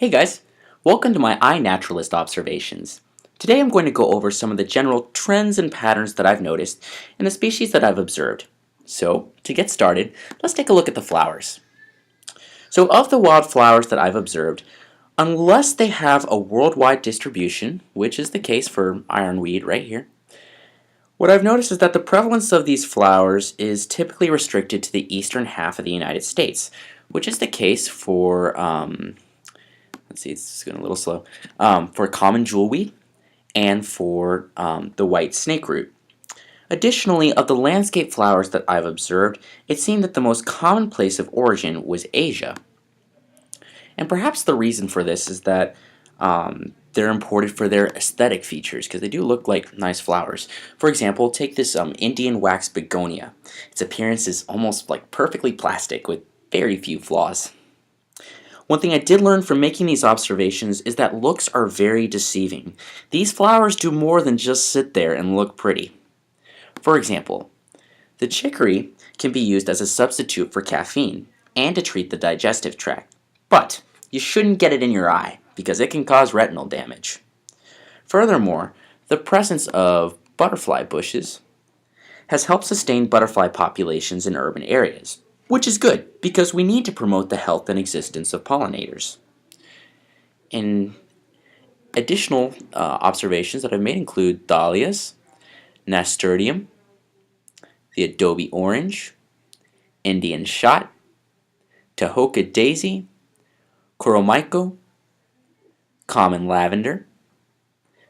Hey guys, welcome to my iNaturalist observations. Today I'm going to go over some of the general trends and patterns that I've noticed in the species that I've observed. So, to get started, let's take a look at the flowers. So of the wildflowers that I've observed, unless they have a worldwide distribution, which is the case for ironweed right here, what I've noticed is that the prevalence of these flowers is typically restricted to the eastern half of the United States, which is the case for let's see, it's going a little slow, for common jewelweed and for the white snakeroot. Additionally, of the landscape flowers that I've observed, it seemed that the most common place of origin was Asia. And perhaps the reason for this is that they're imported for their aesthetic features because they do look like nice flowers. For example, take this Indian wax begonia. Its appearance is almost like perfectly plastic with very few flaws. One thing I did learn from making these observations is that looks are very deceiving. These flowers do more than just sit there and look pretty. For example, the chicory can be used as a substitute for caffeine and to treat the digestive tract. But you shouldn't get it in your eye because it can cause retinal damage. Furthermore, the presence of butterfly bushes has helped sustain butterfly populations in urban areas, which is good because we need to promote the health and existence of pollinators. And additional observations that I've made include dahlias, nasturtium, the adobe orange, Indian shot, Tahoka daisy, Coromico, common lavender,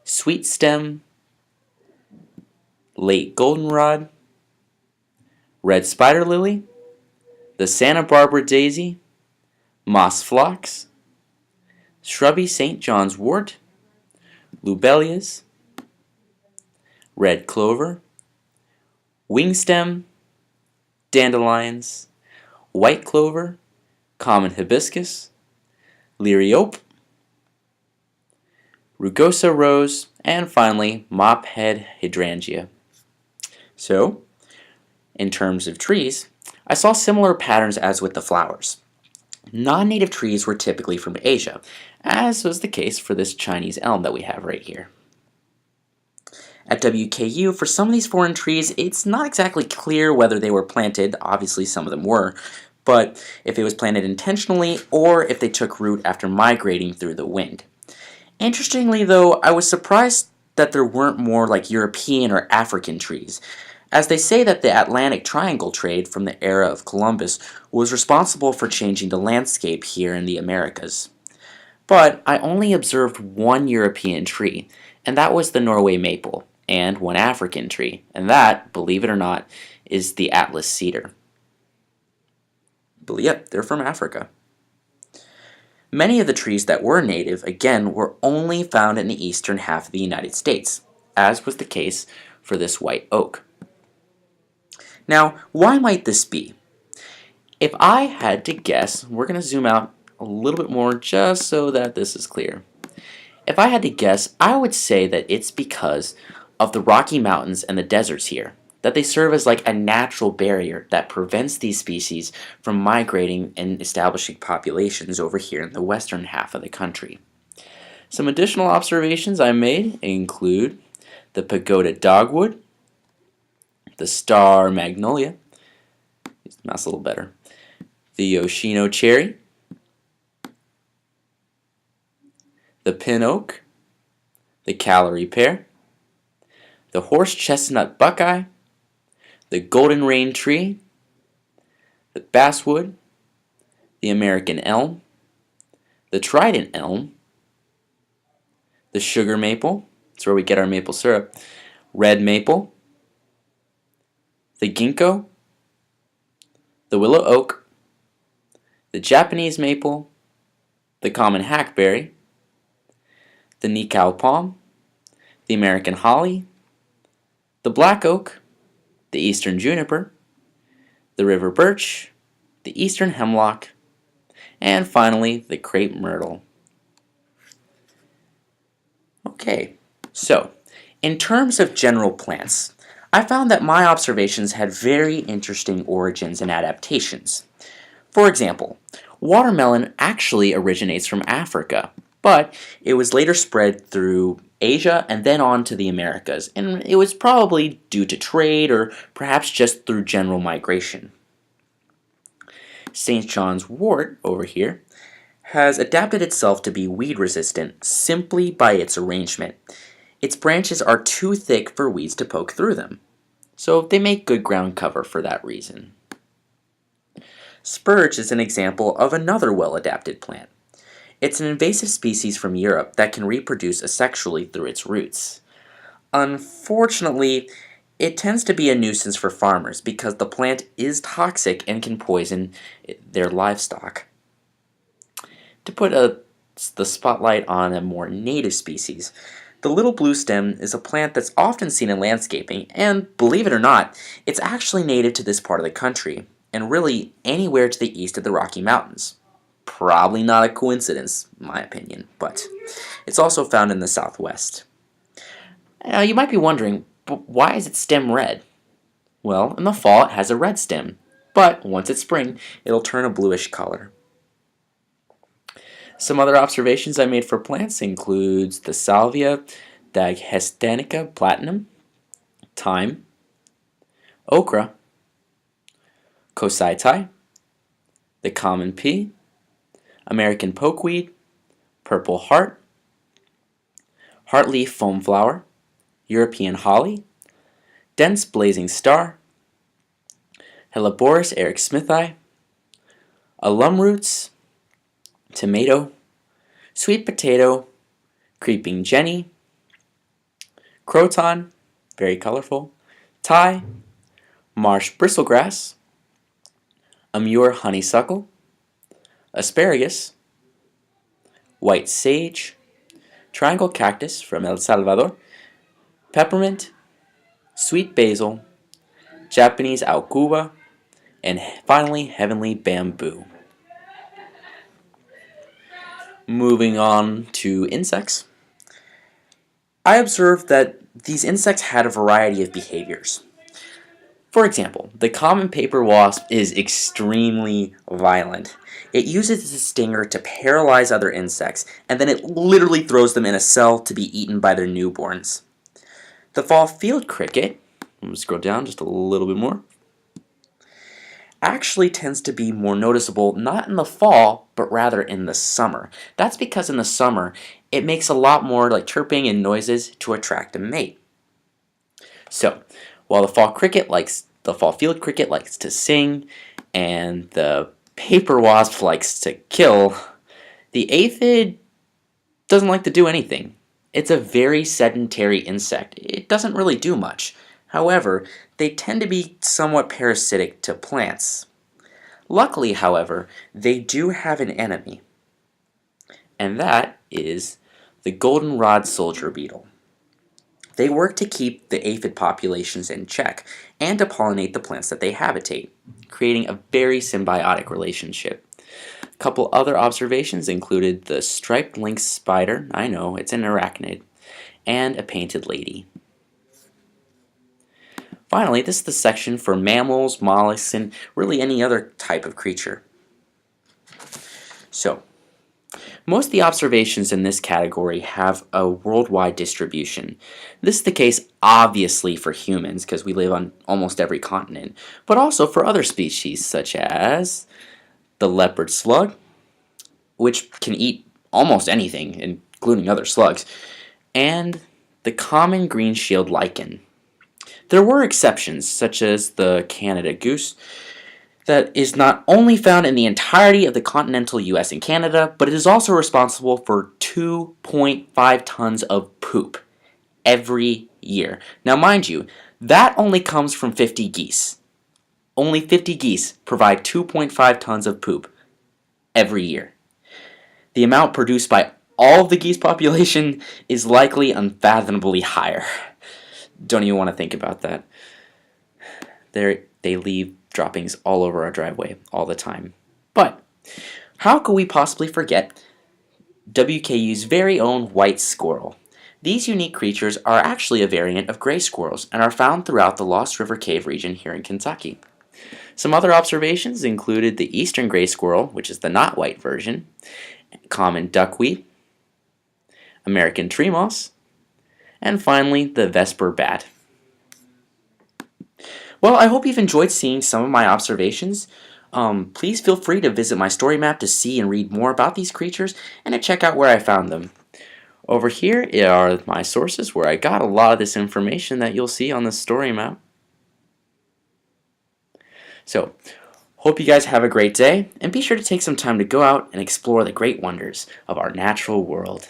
sweet stem, late goldenrod, red spider lily, the Santa Barbara daisy, moss phlox, shrubby St. John's wort, lobelias, red clover, wingstem, dandelions, white clover, common hibiscus, liriope, rugosa rose, and finally mophead hydrangea. So, in terms of trees, I saw similar patterns as with the flowers. Non-native trees were typically from Asia, as was the case for this Chinese elm that we have right here. At WKU, for some of these foreign trees, it's not exactly clear whether they were planted, obviously some of them were, but if it was planted intentionally or if they took root after migrating through the wind. Interestingly though, I was surprised that there weren't more like European or African trees, as they say that the Atlantic Triangle trade from the era of Columbus was responsible for changing the landscape here in the Americas. But I only observed one European tree, and that was the Norway maple, and one African tree, and that, believe it or not, is the Atlas cedar. But yep, they're from Africa. Many of the trees that were native, again, were only found in the eastern half of the United States, as was the case for this white oak. Now, why might this be? If I had to guess, we're going to zoom out a little bit more just so that this is clear. If I had to guess, I would say that it's because of the Rocky Mountains and the deserts here, that they serve as like a natural barrier that prevents these species from migrating and establishing populations over here in the western half of the country. Some additional observations I made include the pagoda dogwood, the star magnolia, use the mouse a little better, the Yoshino cherry, the pin oak, the Callery pear, the horse chestnut buckeye, the golden rain tree, the basswood, the American elm, the trident elm, the sugar maple, that's where we get our maple syrup, red maple, the ginkgo, the willow oak, the Japanese maple, the common hackberry, the Nikau palm, the American holly, the black oak, the eastern juniper, the river birch, the eastern hemlock, and finally the crepe myrtle. Okay, so in terms of general plants, I found that my observations had very interesting origins and adaptations. For example, Watermelon actually originates from Africa, but it was later spread through Asia and then on to the Americas, and it was probably due to trade or perhaps just through general migration. St. John's wort over here has adapted itself to be weed resistant simply by its arrangement. Its branches are too thick for weeds to poke through them, so they make good ground cover for that reason. Spurge is an example of another well-adapted plant. It's an invasive species from Europe that can reproduce asexually through its roots. Unfortunately, it tends to be a nuisance for farmers because the plant is toxic and can poison their livestock. To put the spotlight on a more native species, the little blue stem is a plant that's often seen in landscaping, and believe it or not, it's actually native to this part of the country, and really anywhere to the east of the Rocky Mountains. Probably not a coincidence, in my opinion, but it's also found in the southwest. Now, you might be wondering, but why is its stem red? Well, in the fall it has a red stem, but once it's spring, it'll turn a bluish color. Some other observations I made for plants includes the Salvia daghestanica platinum, thyme, okra, cosaitai, the common pea, American pokeweed, purple heart, heartleaf foamflower, European holly, dense blazing star, Helleborus ericsmithii, alum roots, tomato, sweet potato, creeping jenny, croton, very colorful, thai, marsh bristlegrass, amur honeysuckle, asparagus, white sage, triangle cactus from El Salvador, peppermint, sweet basil, Japanese aucuba, and finally heavenly bamboo. Moving on to insects. I observed that these insects had a variety of behaviors. For example, the common paper wasp is extremely violent. It uses its stinger to paralyze other insects, and then it literally throws them in a cell to be eaten by their newborns. The fall field cricket, I'm going to scroll down just a little bit more, actually tends to be more noticeable not in the fall, but rather in the summer. That's because in the summer, it makes a lot more like chirping and noises to attract a mate. So, while the fall field cricket likes to sing, and the paper wasp likes to kill, the aphid doesn't like to do anything. It's a very sedentary insect. It doesn't really do much. However, they tend to be somewhat parasitic to plants. Luckily, however, they do have an enemy, and that is the goldenrod soldier beetle. They work to keep the aphid populations in check and to pollinate the plants that they habitate, creating a very symbiotic relationship. A couple other observations included the striped lynx spider, I know, it's an arachnid, and a painted lady. Finally, this is the section for mammals, mollusks, and really any other type of creature. So, most of the observations in this category have a worldwide distribution. This is the case obviously for humans because we live on almost every continent, but also for other species such as the leopard slug, which can eat almost anything, including other slugs, and the common green shield lichen. There were exceptions, such as the Canada goose, that is not only found in the entirety of the continental US and Canada, but it is also responsible for 2.5 tons of poop every year. Now mind you, that only comes from 50 geese. Only 50 geese provide 2.5 tons of poop every year. The amount produced by all of the geese population is likely unfathomably higher. Don't even want to think about that. They leave droppings all over our driveway all the time. But how could we possibly forget WKU's very own white squirrel? These unique creatures are actually a variant of gray squirrels and are found throughout the Lost River Cave region here in Kentucky. Some other observations included the eastern gray squirrel, which is the not white version, common duckweed, American tree mouse, and finally the Vesper bat. Well, I hope you've enjoyed seeing some of my observations. Please feel free to visit my story map to see and read more about these creatures and to check out where I found them. Over here are my sources where I got a lot of this information that you'll see on the story map. So, hope you guys have a great day, and be sure to take some time to go out and explore the great wonders of our natural world.